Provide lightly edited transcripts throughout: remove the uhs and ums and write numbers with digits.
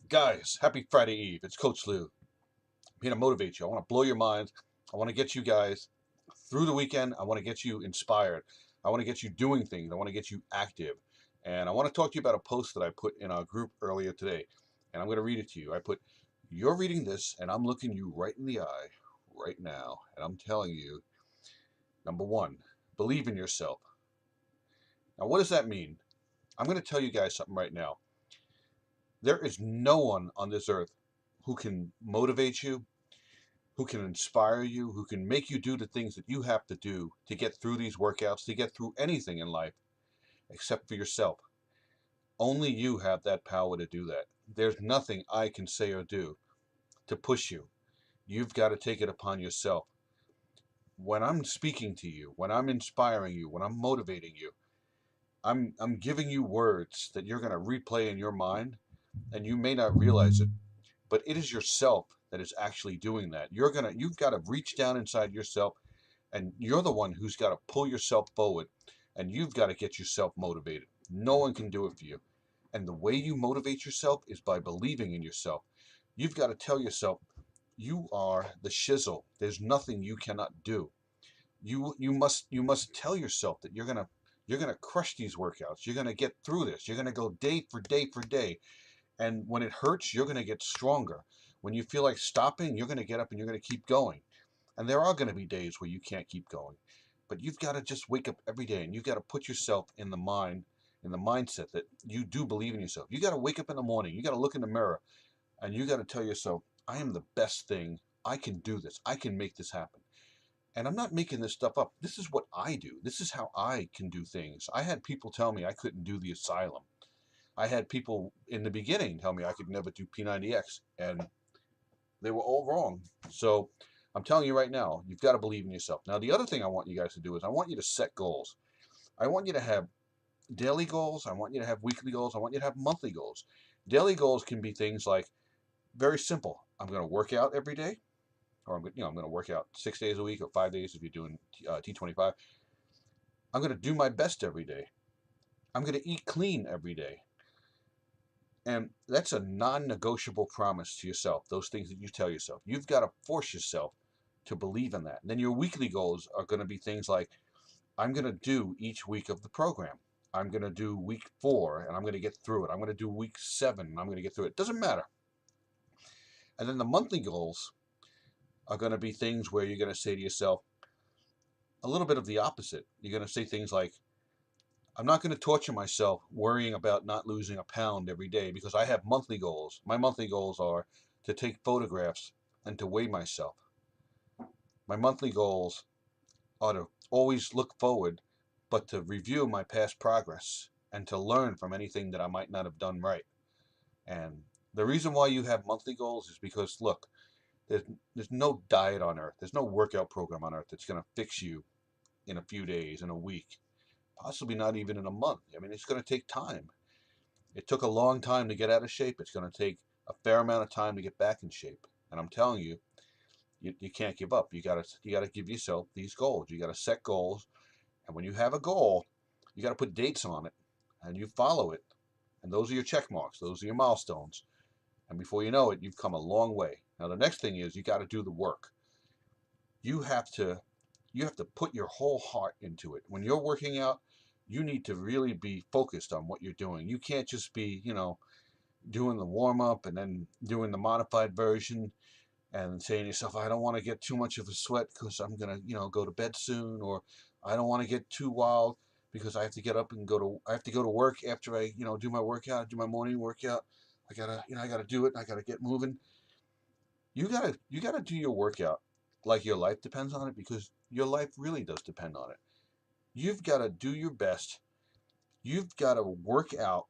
Guys, happy Friday Eve. It's Coach Lou. I'm here to motivate you. I want to blow your mind. I want to get you guys through the weekend. I want to get you inspired. I want to get you doing things. I want to get you active. And I want to talk to you about a post that I put in our group earlier today. And I'm going to read it to you. I put, "You're reading this, and I'm looking you right in the eye right now. And I'm telling you, number one, believe in yourself." Now, what does that mean? I'm going to tell you guys something right now. There is no one on this earth who can motivate you, who can inspire you, who can make you do the things that you have to do to get through these workouts, to get through anything in life, except for yourself. Only you have that power to do that. There's nothing I can say or do to push you. You've got to take it upon yourself. When I'm speaking to you, when I'm inspiring you, when I'm motivating you, I'm giving you words that you're going to replay in your mind, and you may not realize it, but it is yourself that is actually doing that. You've got to reach down inside yourself, and you're the one who's got to pull yourself forward, and you've got to get yourself motivated. No one can do it for you. And the way you motivate yourself is by believing in yourself. You've got to tell yourself you are the shizzle. There's nothing you cannot do. You must tell yourself that you're gonna crush these workouts. You're gonna get through this. You're gonna go day for day for day. And when it hurts, you're gonna get stronger. When you feel like stopping, you're gonna get up and you're gonna keep going. And there are going to be days where you can't keep going. But you've got to just wake up every day and you've got to put yourself in the mindset that you do believe in yourself. You got to wake up in the morning. You got to look in the mirror and you got to tell yourself, I am the best thing. I can do this. I can make this happen. And I'm not making this stuff up. This is what I do. This is how I can do things. I had people tell me I couldn't do the asylum. I had people in the beginning tell me I could never do P90X. And they were all wrong. So I'm telling you right now, you've got to believe in yourself. Now, the other thing I want you guys to do is I want you to set goals. I want you to have daily goals. I want you to have weekly goals. I want you to have monthly goals. Daily goals can be things like very simple. I'm going to work out every day, or I'm going to work out 6 days a week or 5 days if you're doing T25. I'm going to do my best every day. I'm going to eat clean every day. And that's a non-negotiable promise to yourself, those things that you tell yourself. You've got to force yourself to believe in that. And then your weekly goals are going to be things like, I'm going to do each week of the program. I'm going to do week 4 and I'm going to get through it. I'm going to do week 7 and I'm going to get through it. Doesn't matter. And then the monthly goals are going to be things where you're going to say to yourself a little bit of the opposite. You're going to say things like, I'm not going to torture myself worrying about not losing a pound every day because I have monthly goals. My monthly goals are to take photographs and to weigh myself. My monthly goals are to always look forward, but to review my past progress and to learn from anything that I might not have done right. And the reason why you have monthly goals is because, look, there's, there's no diet on earth, there's no workout program on earth that's going to fix you in a few days, in a week, possibly not even in a month. I mean, it's going to take time. It took a long time to get out of shape. It's going to take a fair amount of time to get back in shape. And I'm telling you, you can't give up. You gotta give yourself these goals. You gotta set goals, and when you have a goal, you gotta put dates on it, and you follow it. And those are your check marks. Those are your milestones. And before you know it, you've come a long way. Now the next thing is you got to do the work. You have to you have to put your whole heart into it. When you're working out, you need to really be focused on what you're doing. You can't just be, doing the warm up and then doing the modified version and saying to yourself, I don't want to get too much of a sweat because I'm gonna, go to bed soon, or I don't want to get too wild because I have to get up and I have to go to work after I, do my workout, do my morning workout. I gotta do it. I gotta get moving. You gotta do your workout like your life depends on it, because your life really does depend on it. You've got to do your best. You've got to work out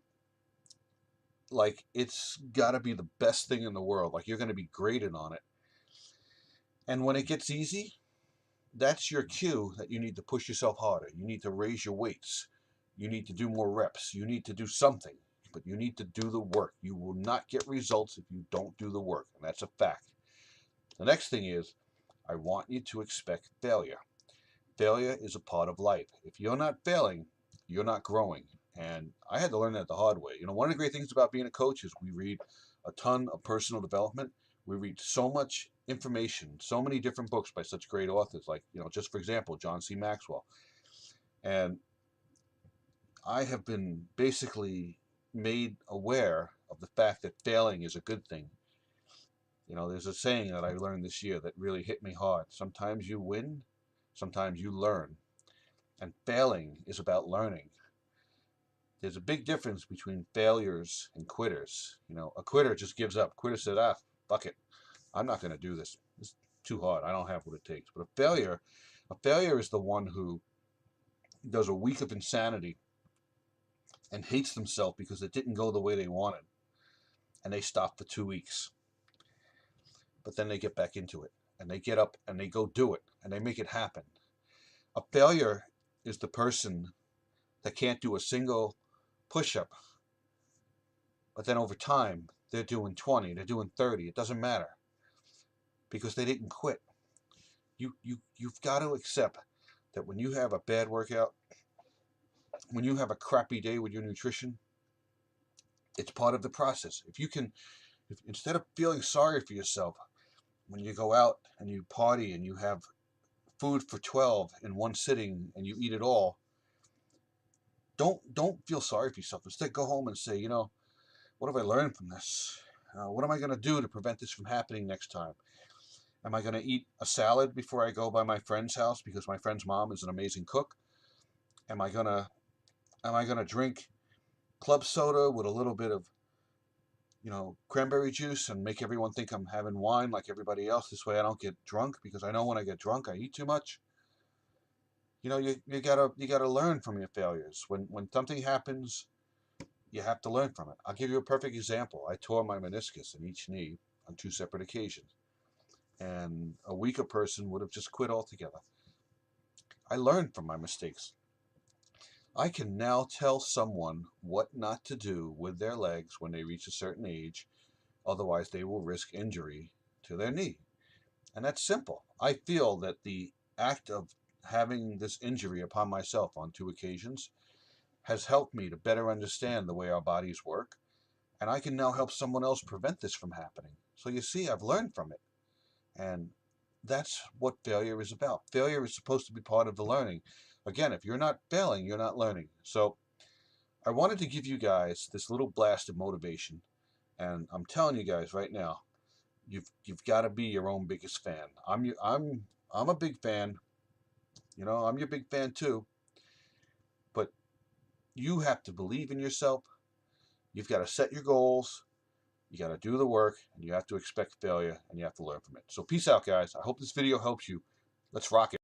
like it's got to be the best thing in the world. Like you're going to be graded on it. And when it gets easy, that's your cue that you need to push yourself harder. You need to raise your weights. You need to do more reps. You need to do something, but you need to do the work. You will not get results if you don't do the work, and that's a fact. The next thing is, I want you to expect failure. Failure is a part of life. If you're not failing, you're not growing. And I had to learn that the hard way. One of the great things about being a coach is we read a ton of personal development. We read so much information, so many different books by such great authors, like, just for example, John C. Maxwell. And I have been basically made aware of the fact that failing is a good thing. There's a saying that I learned this year that really hit me hard. Sometimes you win, sometimes you learn. And failing is about learning. There's a big difference between failures and quitters. A quitter just gives up. Quitter said, fuck it. I'm not going to do this. It's too hard. I don't have what it takes. But a failure is the one who does a week of insanity and hates themselves because it didn't go the way they wanted. And they stop for 2 weeks. But then they get back into it. And they get up and they go do it. And they make it happen. A failure is the person that can't do a single push-up. But then over time, they're doing 20, they're doing 30. It doesn't matter. Because they didn't quit. You've got to accept that when you have a bad workout, when you have a crappy day with your nutrition, it's part of the process. If instead of feeling sorry for yourself, when you go out and you party and you have food for 12 in one sitting and you eat it all, don't feel sorry for yourself. Instead, go home and say, what have I learned from this? What am I going to do to prevent this from happening next time? Am I going to eat a salad before I go by my friend's house because my friend's mom is an amazing cook? Am I going to drink club soda with a little bit of, cranberry juice and make everyone think I'm having wine like everybody else? This way I don't get drunk, because I know when I get drunk, I eat too much. You gotta learn from your failures. When something happens, you have to learn from it. I'll give you a perfect example. I tore my meniscus in each knee on 2 separate occasions. And a weaker person would have just quit altogether. I learned from my mistakes. I can now tell someone what not to do with their legs when they reach a certain age, otherwise they will risk injury to their knee. And that's simple. I feel that the act of having this injury upon myself on 2 occasions has helped me to better understand the way our bodies work, and I can now help someone else prevent this from happening. So you see, I've learned from it. And that's what failure is about. Failure is supposed to be part of the learning. Again, if you're not failing, you're not learning. So I wanted to give you guys this little blast of motivation. And I'm telling you guys right now, you've got to be your own biggest fan. I'm a big fan. I'm your big fan too. But you have to believe in yourself. You've got to set your goals. You got to do the work, and you have to expect failure, and you have to learn from it. So peace out, guys. I hope this video helps you. Let's rock it.